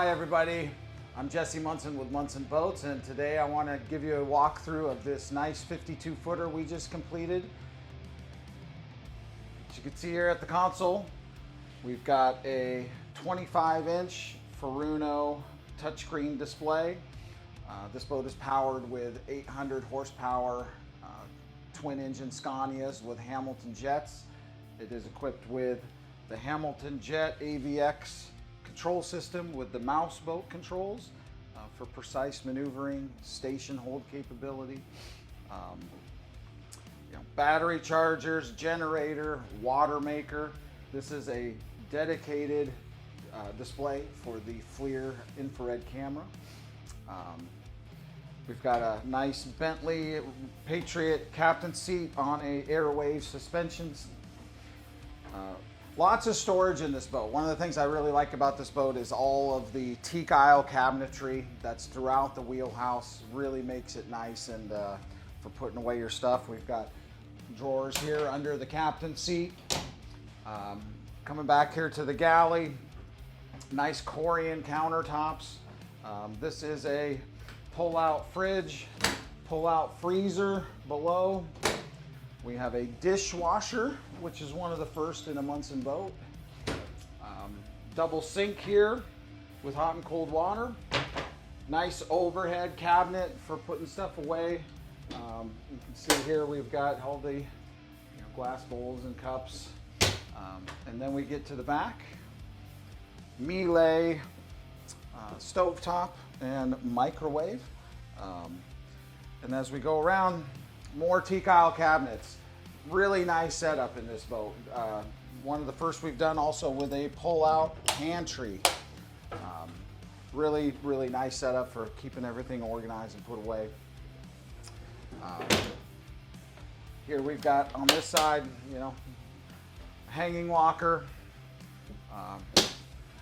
Hi everybody, I'm Jesse Munson with Munson Boats, and today I want to give you a walkthrough of this nice 52 footer we just completed. As you can see here at the console, we've got a 25-inch Furuno touchscreen display. This boat is powered with 800 horsepower twin-engine Scanias with Hamilton jets. It is equipped with the Hamilton Jet AVX control system with the mouse boat controls for precise maneuvering, station hold capability, battery chargers, generator, watermaker. This is a dedicated display for the FLIR infrared camera. We've got a nice Bentley Patriot captain seat on a Airwave suspensions. Lots of storage in this boat. One of the things I really like about this boat is all of the teak aisle cabinetry that's throughout the wheelhouse. Really makes it nice and for putting away your stuff. We've got drawers here under the captain seat. Coming back here to the galley, nice Corian countertops. This is a pull-out fridge, pull-out freezer below. We have a dishwasher, which is one of the first in a Munson boat. Double sink here with hot and cold water. Nice overhead cabinet for putting stuff away. You can see here we've got all the glass bowls and cups. And then we get to the back. Miele stovetop and microwave. And as we go around, more teak aisle cabinets. Really nice setup in this boat. One of the first we've done also with a pull-out pantry. Really nice setup for keeping everything organized and put away. Here we've got on this side, hanging locker,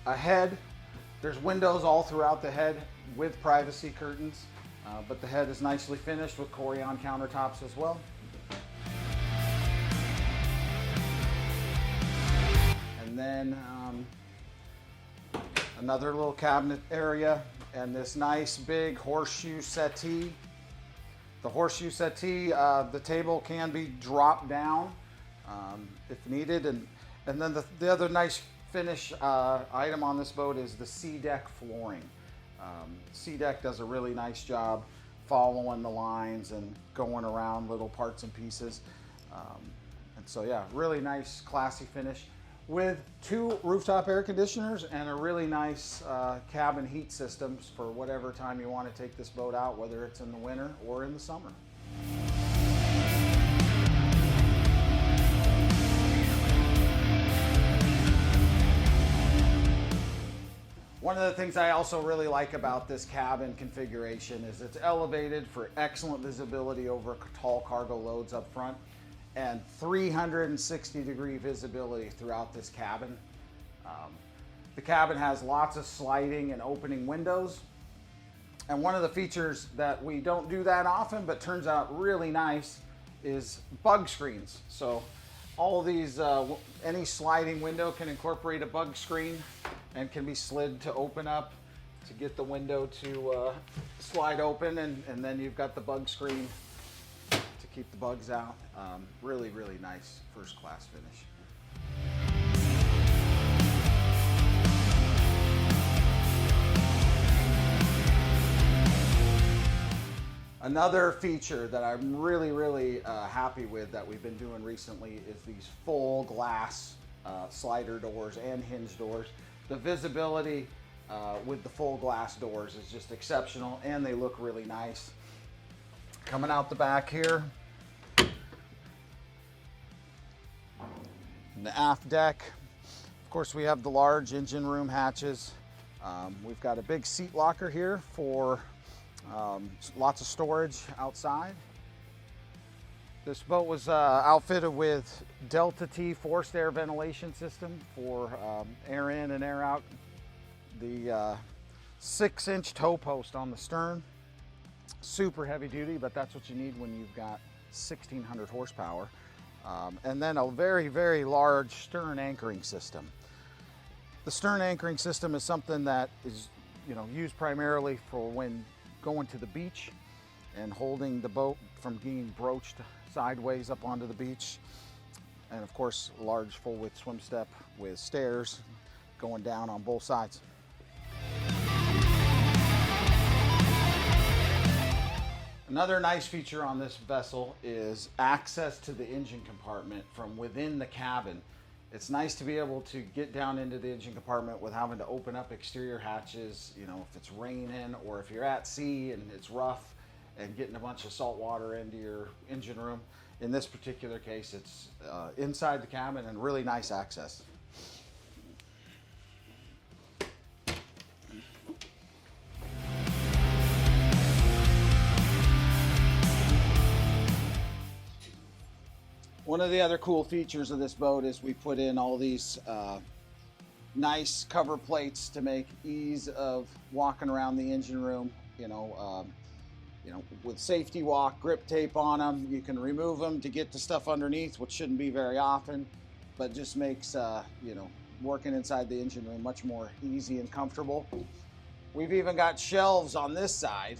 a head. There's windows all throughout the head with privacy curtains. But the head is nicely finished with Corian countertops as well. And then another little cabinet area and this nice big horseshoe settee. The horseshoe settee, the table can be dropped down if needed. And then the other nice finish item on this boat is the C-deck flooring. C-deck does a really nice job following the lines and going around little parts and pieces. And so yeah, really nice classy finish with 2 rooftop air conditioners and a really nice cabin heat systems for whatever time you want to take this boat out, whether it's in the winter or in the summer. One of the things I also really like about this cabin configuration is it's elevated for excellent visibility over tall cargo loads up front and 360-degree visibility throughout this cabin. The cabin has lots of sliding and opening windows. And one of the features that we don't do that often but turns out really nice is bug screens. So all of these, any sliding window can incorporate a bug screen and can be slid to open up to get the window to slide open, and then you've got the bug screen to keep the bugs out. Really nice first class finish. Another feature that I'm really happy with that we've been doing recently is these full glass slider doors and hinge doors. The visibility with the full glass doors is just exceptional, and they look really nice. Coming out the back here, the aft deck. Of course, we have the large engine room hatches. We've got a big seat locker here for lots of storage outside. This boat was outfitted with Delta T forced air ventilation system for air in and air out. The 6-inch tow post on the stern. Super heavy duty, but that's what you need when you've got 1,600 horsepower. And then a very large stern anchoring system. The stern anchoring system is something that is used primarily for when going to the beach and holding the boat from being broached sideways up onto the beach. And of course, a large full width swim step with stairs going down on both sides. Another nice feature on this vessel is access to the engine compartment from within the cabin. It's nice to be able to get down into the engine compartment without having to open up exterior hatches, if it's raining or if you're at sea and it's rough and getting a bunch of salt water into your engine room. In this particular case, it's inside the cabin and really nice access. One of the other cool features of this boat is we put in all these nice cover plates to make ease of walking around the engine room. With safety walk, grip tape on them. You can remove them to get the stuff underneath, which shouldn't be very often, but just makes working inside the engine room much more easy and comfortable. We've even got shelves on this side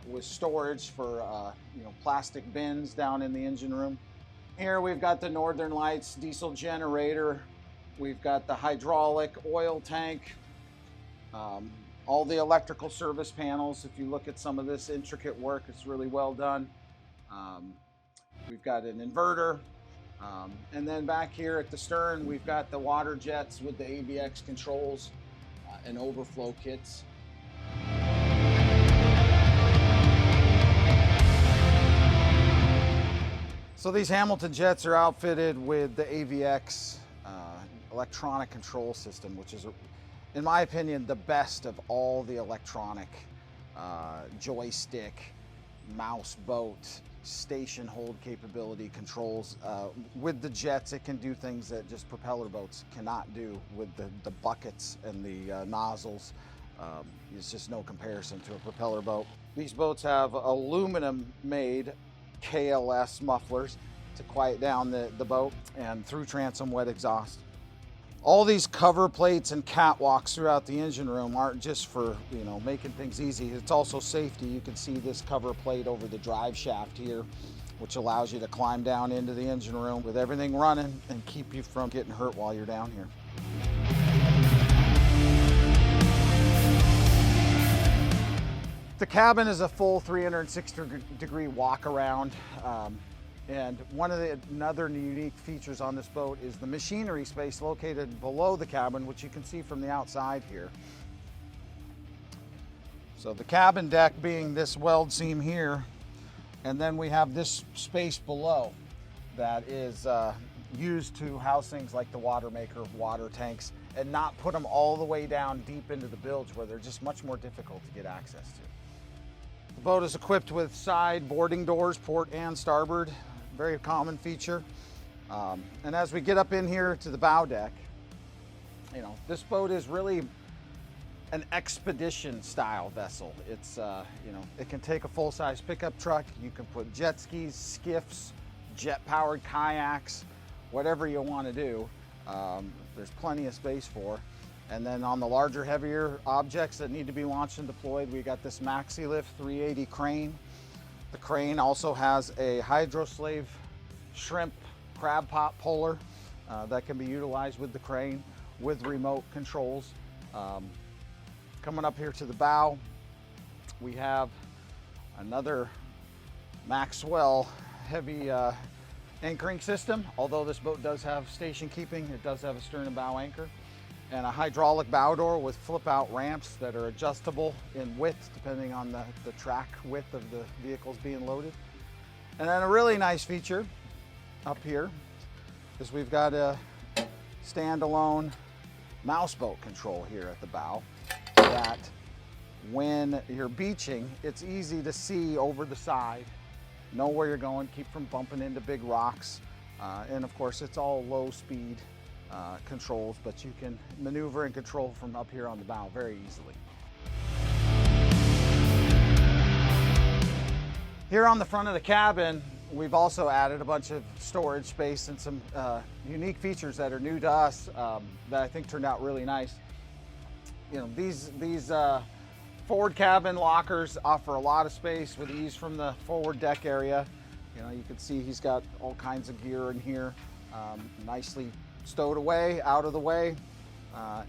with storage for plastic bins down in the engine room. Here we've got the Northern Lights diesel generator. We've got the hydraulic oil tank, all the electrical service panels. If you look at some of this intricate work, it's really well done. We've got an inverter. And then back here at the stern, we've got the Waterjets with the AVX controls and overflow kits. So these Hamilton jets are outfitted with the AVX electronic control system, which is, in my opinion, the best of all the electronic joystick, mouse boat, station hold capability controls. With the jets, it can do things that just propeller boats cannot do with the buckets and the nozzles. It's just no comparison to a propeller boat. These boats have aluminum-made KLS mufflers to quiet down the boat, and through transom wet exhaust. All these cover plates and catwalks throughout the engine room aren't just for making things easy. It's also safety. You can see this cover plate over the drive shaft here, which allows you to climb down into the engine room with everything running and keep you from getting hurt while you're down here. The cabin is a full 360-degree walk around, and another unique features on this boat is the machinery space located below the cabin, which you can see from the outside here. So the cabin deck being this weld seam here, and then we have this space below that is used to house things like the Watermaker water tanks and not put them all the way down deep into the bilge where they're just much more difficult to get access to. The boat is equipped with side boarding doors, port and starboard, very common feature. And as we get up in here to the bow deck, this boat is really an expedition style vessel. It's, it can take a full-size pickup truck. You can put jet skis, skiffs, jet-powered kayaks, whatever you want to do. There's plenty of space for. And then on the larger, heavier objects that need to be launched and deployed, we got this Maxilift 380 crane. The crane also has a hydroslave shrimp crab pot puller that can be utilized with the crane with remote controls. Coming up here to the bow, we have another Maxwell heavy anchoring system. Although this boat does have station keeping, it does have a stern and bow anchor, and a hydraulic bow door with flip out ramps that are adjustable in width depending on the track width of the vehicles being loaded. And then a really nice feature up here is we've got a standalone mouse boat control here at the bow that when you're beaching, it's easy to see over the side, know where you're going, keep from bumping into big rocks. And of course, it's all low speed controls, but you can maneuver and control from up here on the bow very easily. Here on the front of the cabin, we've also added a bunch of storage space and some unique features that are new to us that I think turned out really nice. you know, these forward cabin lockers offer a lot of space with ease from the forward deck area. You know, you can see he's got all kinds of gear in here, nicely stowed away, out of the way.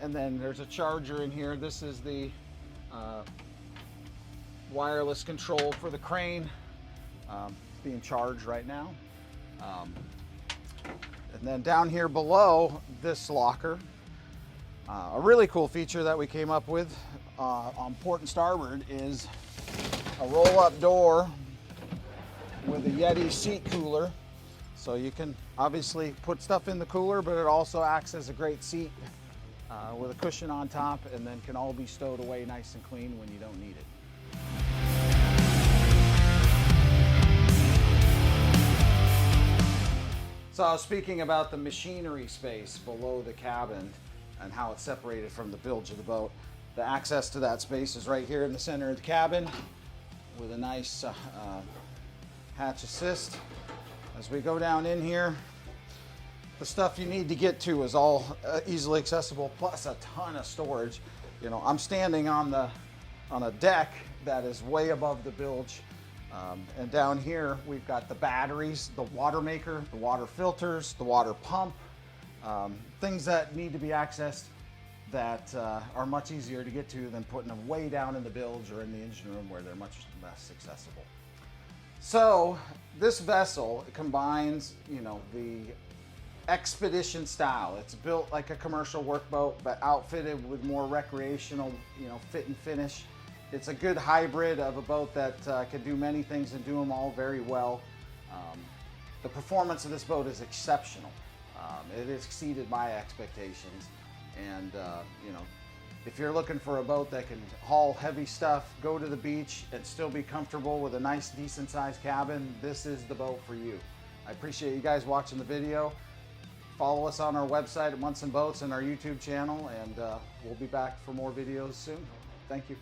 And then there's a charger in here. This is the wireless control for the crane. It's being charged right now. And then down here below this locker, a really cool feature that we came up with on port and starboard is a roll-up door with a Yeti seat cooler. So you can obviously put stuff in the cooler, but it also acts as a great seat with a cushion on top, and then can all be stowed away nice and clean when you don't need it. So I was speaking about the machinery space below the cabin and how it's separated from the bilge of the boat. The access to that space is right here in the center of the cabin with a nice hatch assist. As we go down in here, the stuff you need to get to is all easily accessible, plus a ton of storage. You know, I'm standing on a deck that is way above the bilge. And down here, we've got the batteries, the watermaker, the water filters, the water pump, things that need to be accessed that are much easier to get to than putting them way down in the bilge or in the engine room where they're much less accessible. So this vessel combines, you know, the expedition style. It's built like a commercial workboat, but outfitted with more recreational, you know, fit and finish. It's a good hybrid of a boat that can do many things and do them all very well. The performance of this boat is exceptional. It has exceeded my expectations. And you know, if you're looking for a boat that can haul heavy stuff, go to the beach, and still be comfortable with a nice, decent sized cabin, this is the boat for you. I appreciate you guys watching the video. Follow us on our website at Munson Boats and our YouTube channel, and we'll be back for more videos soon. Thank you.